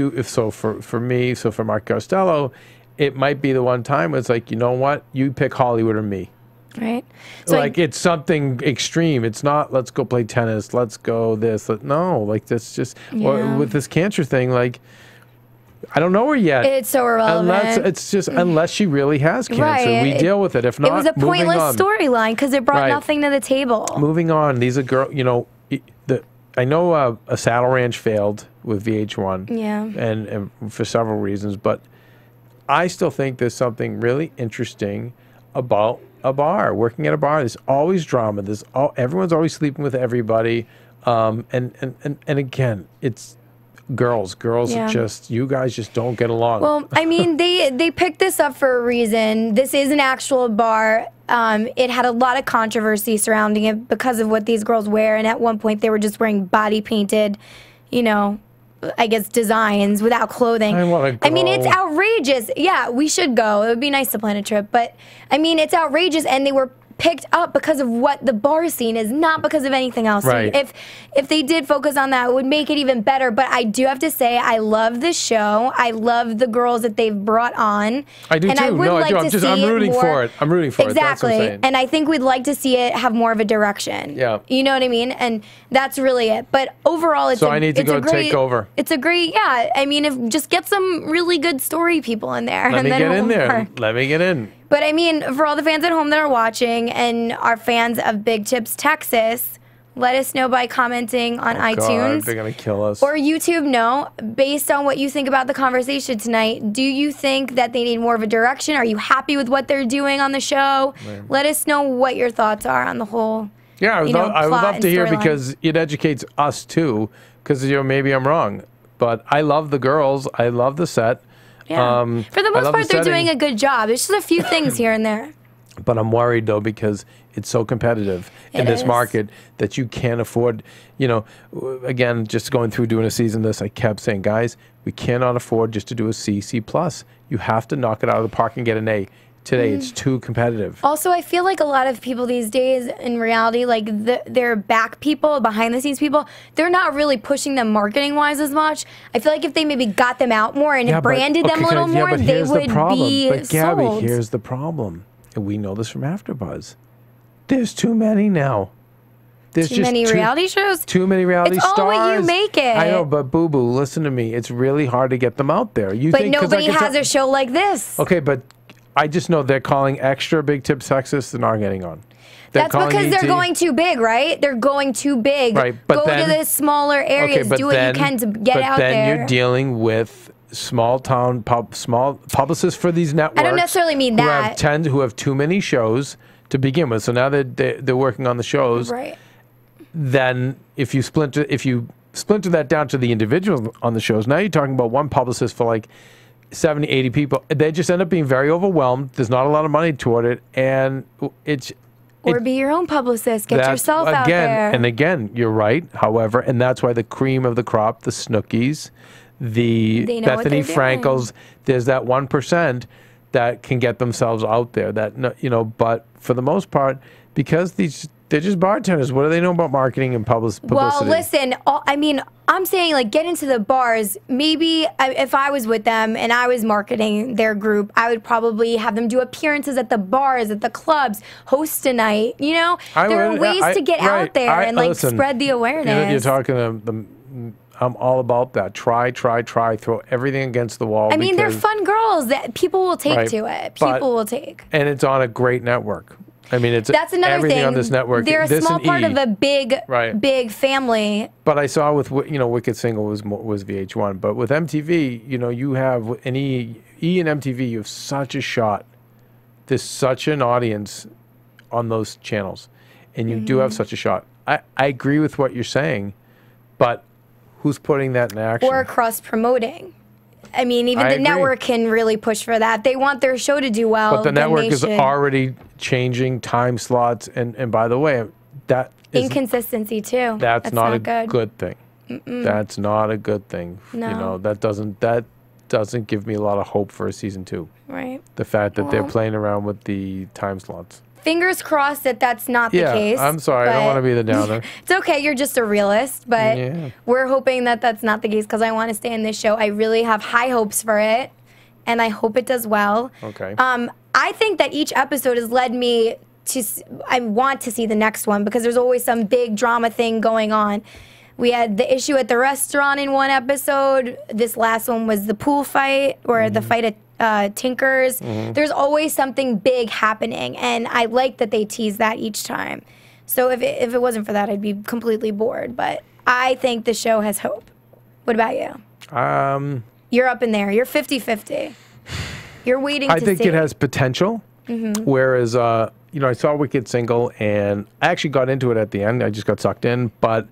For me, for Mark Costello, it might be the one time where it's like, you know what? You pick Hollywood or me. Right. So like it's something extreme. It's not let's go play tennis, let's go this. No, like that's just or with this cancer thing, like I don't know her yet. It's so irrelevant. Unless she really has cancer. We deal with it. If not, it was a pointless storyline because it brought nothing to the table. Moving on. These are girls, you know, I know a Saddle Ranch failed with VH1. Yeah. And for several reasons, but I still think there's something really interesting about a bar, working at a bar. There's always drama. Everyone's always sleeping with everybody. And again, it's girls are just, you guys just don't get along. Well, I mean, they picked this up for a reason. This is an actual bar. It had a lot of controversy surrounding it because of what these girls wear. And at one point they were just wearing body painted, you know, I guess designs without clothing. I want to go. I mean, it's outrageous. Yeah, we should go. It would be nice to plan a trip. But I mean, it's outrageous. And they were picked up because of what the bar scene is, not because of anything else. Right. So if they did focus on that, it would make it even better. But I do have to say, I love the show. I love the girls that they've brought on. I do and too. I would like to see I'm rooting more, for it. I'm rooting for it. That's what I'm exactly. saying. And I think we'd like to see it have more of a direction. Yeah. You know what I mean? And that's really it. But overall, it's I need to go take over. It's a great, yeah. I mean, just get some really good story people in there. Let me get in there. Let me get in. But I mean, for all the fans at home that are watching and are fans of Big Tips Texas, let us know by commenting on iTunes. God, they're going to kill us. Or YouTube, no. Based on what you think about the conversation tonight, do you think that they need more of a direction? Are you happy with what they're doing on the show? Man. Let us know what your thoughts are on the whole. Yeah, I would love to hear because it educates us too. Because maybe I'm wrong, but I love the girls. I love the set. Yeah. For the most part, they're doing a good job. There's just a few things here and there. But I'm worried, though, because it's so competitive in this market that you can't afford, again, just going through doing a season this, I kept saying, guys, we cannot afford just to do a C+. You have to knock it out of the park and get an A. Today, it's too competitive. Also, I feel like a lot of people these days, in reality, like their back people, behind the scenes people, they're not really pushing them marketing wise as much. I feel like if they maybe got them out more and branded them a little more, they would be But Gabby, sold. here's the problem, and we know this from AfterBuzz. There's too many now. There's too many reality shows? Too many reality stars. It's all what you make it. I know, but Boo Boo, listen to me. It's really hard to get them out there. But nobody has a show like this. Okay, but I just know they're calling extra Big Tips Texas. They're not getting on. That's because they're going too big, right? They're going too big. Right, but go to the smaller areas. Do what you can to get out there. But then you're dealing with small publicists for these networks. I don't necessarily mean that. Who have too many shows to begin with. So now that they're working on the shows, right? Then if you splinter that down to the individuals on the shows, now you're talking about one publicist for like 70, 80 people. They just end up being very overwhelmed. There's not a lot of money toward it, and Or be your own publicist. Get yourself out there. And again, you're right. However, and that's why the cream of the crop, the Snookies, the Bethany Frankels, there's that 1% that can get themselves out there. But for the most part, because they're just bartenders. What do they know about marketing and publicity? Well, listen, I mean, I'm saying, like, get into the bars. Maybe if I was with them and I was marketing their group, I would probably have them do appearances at the bars, at the clubs, host a night. There are ways to get out there and spread the awareness. You're talking to I'm all about that. Try, throw everything against the wall. I mean, they're fun girls that people will take to it. People will take. And it's on a great network. I mean, that's another everything thing on this network. They're a small part of a big family. But I saw with Wicked Single was VH1, but with MTV, you have an E and MTV. You have such a shot. There's such an audience on those channels, and you do have such a shot. I agree with what you're saying, but who's putting that in action? Or cross promoting. I mean, even the network can really push for that. They want their show to do well. But the network is already changing time slots. And by the way, that is inconsistency too. That's not a good thing. That's not a good thing. No. That doesn't give me a lot of hope for a season 2. Right. The fact that they're playing around with the time slots. Fingers crossed that that's not the case. I'm sorry. I don't want to be the downer. It's okay. You're just a realist. But we're hoping that that's not the case because I want to stay in this show. I really have high hopes for it. And I hope it does well. Okay. I think that each episode has led me to... I want to see the next one because there's always some big drama thing going on. We had the issue at the restaurant in one episode. This last one was the pool fight or the fight at Tinker's. There's always something big happening, and I like that they tease that each time. So if it wasn't for that, I'd be completely bored. But I think the show has hope. What about you? You're up in there. You're 50-50. You're waiting to see. I think it has potential. Whereas, I saw Wicked Single, and I actually got into it at the end. I just got sucked in, but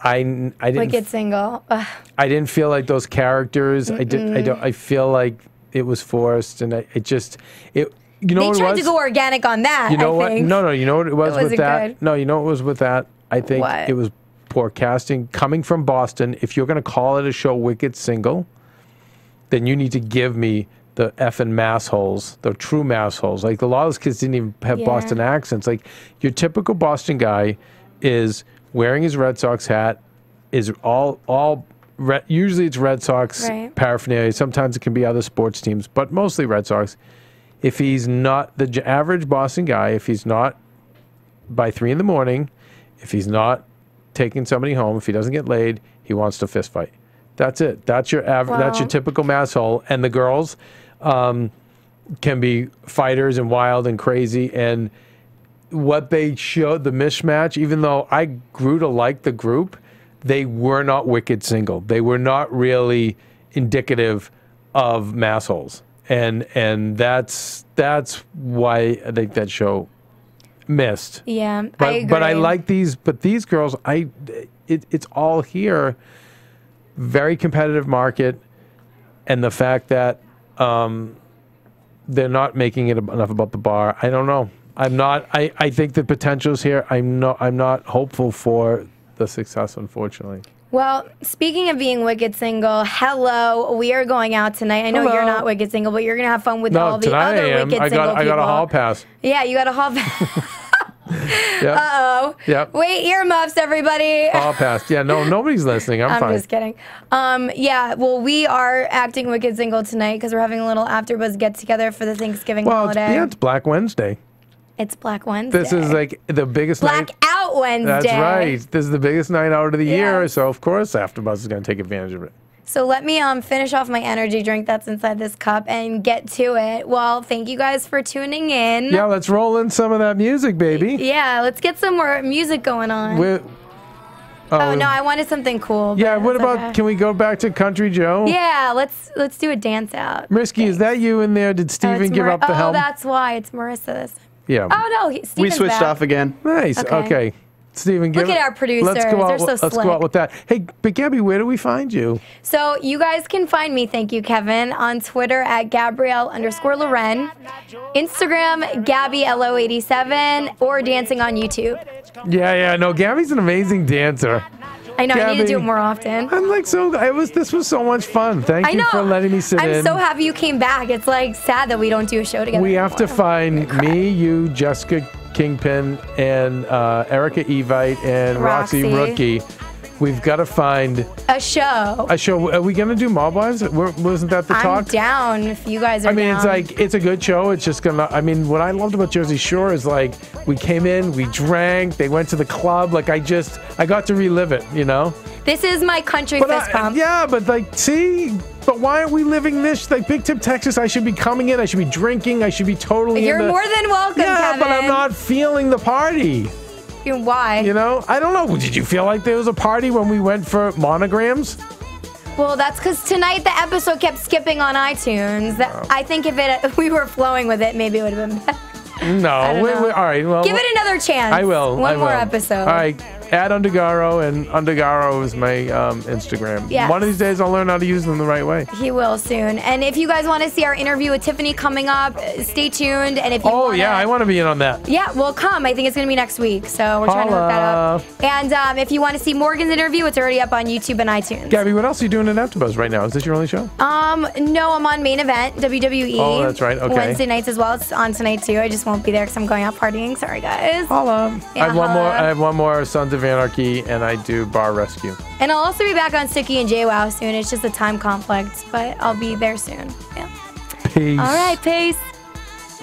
I didn't. Wicked Single. Ugh. I didn't feel like those characters. I feel like it was forced, and they tried to go organic on that. You know I what? think. No. You know what it was with that? Good. No, you know what was with that? I think it was poor casting. Coming from Boston, if you're going to call it a show Wicked Single, then you need to give me the effing massholes, the true massholes. Like a lot of those kids didn't even have Boston accents. Like your typical Boston guy is wearing his Red Sox hat, is usually it's Red Sox paraphernalia. Sometimes it can be other sports teams, but mostly Red Sox. If he's not the average Boston guy, if he's not by 3 a.m, if he's not taking somebody home, if he doesn't get laid, he wants to fist fight. That's it. That's your average. That's your typical masshole. And the girls can be fighters and wild and crazy. And what they showed, the mismatch, even though I grew to like the group, they were not wicked single. They were not really indicative of massholes. And that's why I think that show missed. Yeah, but, I agree. But I like these. But these girls, it's all here. Very competitive market, and the fact that they're not making it enough about the bar. I don't know. I'm not. I think the potential's here. I'm not hopeful for the success, unfortunately. Well, speaking of being wicked single, hello, we are going out tonight. I know you're not wicked single, but you're going to have fun with all the other wicked single people. I got a hall pass. Yeah, you got a hall pass. Yep. Uh-oh. Yep. Wait, earmuffs, everybody. Hall pass. Yeah, no, nobody's listening. I'm fine. I'm just kidding. Yeah, well, we are acting wicked single tonight because we're having a little AfterBuzz get-together for the Thanksgiving holiday. It's Black Wednesday. It's Black Wednesday. This is like the biggest night. Blackout Wednesday. That's right. This is the biggest night out of the year, so of course AfterBuzz is going to take advantage of it. So let me finish off my energy drink that's inside this cup and get to it. Well, thank you guys for tuning in. Yeah, let's roll in some of that music, baby. Yeah, let's get some more music going on. Oh no, I wanted something cool. Yeah, what about? Can we go back to Country Joe? Yeah, let's do a dance out. Risky, is that you in there? Did Steven give up the helm? Oh, that's why it's Marissa this. Yeah. Oh no, we switched off again. Nice. Okay. Steven, look at our producers. They're so slick. Let's go out with that. Hey, but Gabby, where do we find you? So you guys can find me, thank you, Kevin, on Twitter at Gabrielle_Loren, Instagram GabbyLO87, or dancing on YouTube. Yeah. No, Gabby's an amazing dancer. I know. Gabby, I need to do it more often. I'm like this was so much fun. Thank you for letting me sit in. I'm so happy you came back. It's like sad that we don't do a show together. We have to find me, you, Jessica Kingpin, and Erica Evite, and Roxy Rookie. We've got to find a show. Are we going to do Mob Wives? Wasn't that the talk? I'm down if you guys are down. It's like, it's a good show. It's just going to, what I loved about Jersey Shore is like, we came in, we drank, they went to the club. Like, I got to relive it, you know? This is my country fist pump. Yeah, but but why aren't we living this? Like, Big Tip, Texas, I should be coming in, I should be drinking, I should be totally You're more than welcome, Kevin. But I'm not feeling the party. Why? You know, I don't know. Did you feel like there was a party when we went for monograms? Well, that's because tonight the episode kept skipping on iTunes. I think if we were flowing with it, maybe it would have been better. No. All right. Well, give it another chance. I will. One more episode. All right. Add Undergaro, and Undergaro is my Instagram. Yes. One of these days I'll learn how to use them the right way. He will soon. And if you guys want to see our interview with Tiffany coming up, stay tuned. And if you I want to be in on that. Yeah, well, come. I think it's going to be next week. So we're trying to hook that up. And if you want to see Morgan's interview, it's already up on YouTube and iTunes. Gabby, what else are you doing at AfterBuzz right now? Is this your only show? No, I'm on Main Event, WWE. Oh, that's right. Okay. Wednesday nights as well. It's on tonight too. I just won't be there because I'm going out partying. Sorry, guys. Holla. Yeah, I have one more Sons of Anarchy, and I do Bar Rescue. And I'll also be back on Sticky and JWoww soon. It's just a time conflict, but I'll be there soon. Yeah. Peace. All right, peace.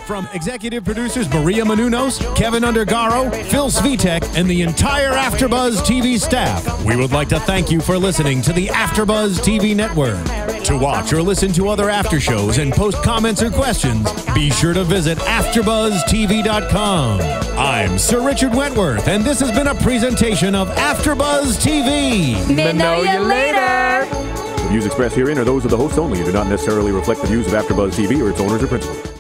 From executive producers Maria Menounos, Keven Undergaro, Phil Svitek, and the entire AfterBuzz TV staff, we would like to thank you for listening to the AfterBuzz TV network. To watch or listen to other after shows and post comments or questions, be sure to visit AfterBuzzTV.com. I'm Sir Richard Wentworth, and this has been a presentation of AfterBuzz TV. Know you later. The views expressed herein are those of the hosts only and do not necessarily reflect the views of AfterBuzz TV or its owners or principals.